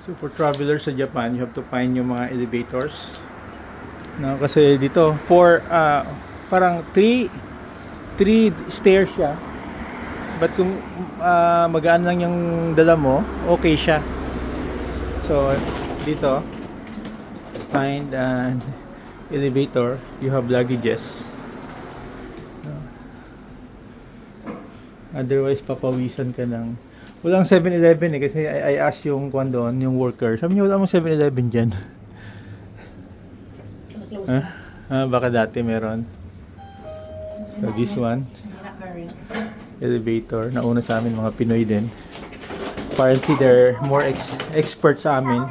So for travelers sa Japan, you have to find yung mga elevators. No, kasi dito parang three stairs siya. But kung magaan lang yung dala mo, okay siya. So dito, find an elevator, you have luggages. Otherwise papawisan ka ng walang 7-Eleven kasi I asked yung kwan doon, yung worker. Sabi niya wala mong 7-Eleven dyan. Baka dati meron. So this one, elevator, nauna sa amin mga Pinoy din. Apparently they're more expert sa amin.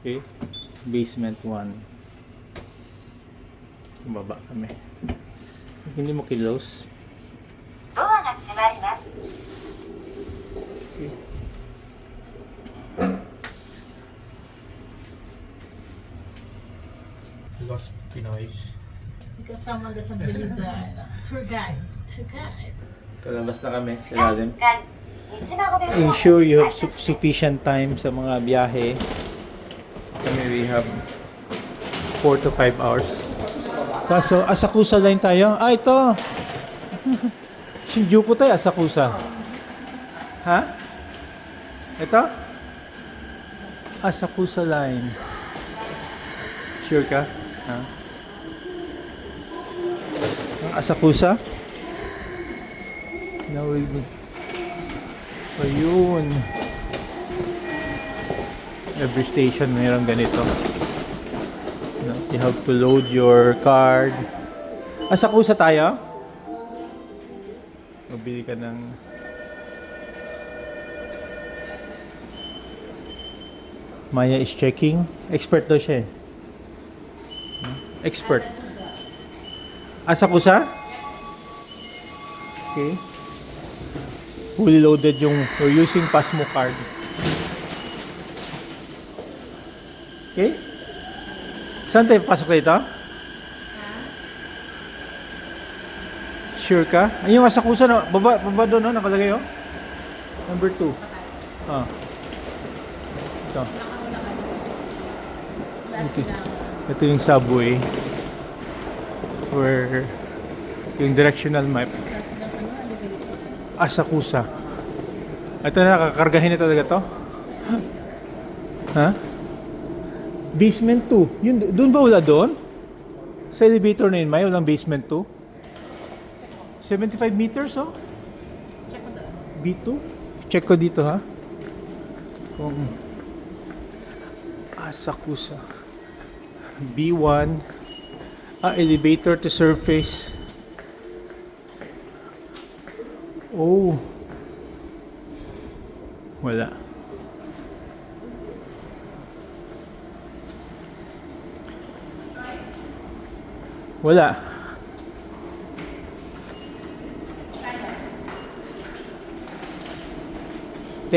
Okay, basement 1. Baba kami. Hindi mo close. Okay. Lost Pinoys. Because someone doesn't believe the tour guide. Kalabas na kami sa lalim. Ensure you have sufficient time sa mga biyahe. Kami we have 4 to 5 hours. Kaso Asakusa line tayo. Ito. Shinjuku tayo, Asakusa. Ha? Ito? Asakusa line. Sure ka? Ha? Ang Asakusa? No, ayun. Every station mayroong ganito. You have to load your card. Asakusa tayo? Mabili ka ng Maya is checking. Expert daw siya eh. Expert. Asakusa? Okay. Fully loaded yung we're using Pasmo card. Okay? Saan tayo pasok dito? Sure ka? Ay, yung Asakusa na, baba doon, no? Nakalagay, oh. Number 2. Ito. Ito yung subway. Where yung directional map. Asakusa. Ito na, kakargahin na talaga to. Ha? Basement 2. Yun, doon ba wala doon? Sa elevator na yun, may walang basement 2? 75 meters, oh? B2? Check ko dito, ha? Kung Asakusa. B1. Elevator to surface. Oh. Wala. Wala.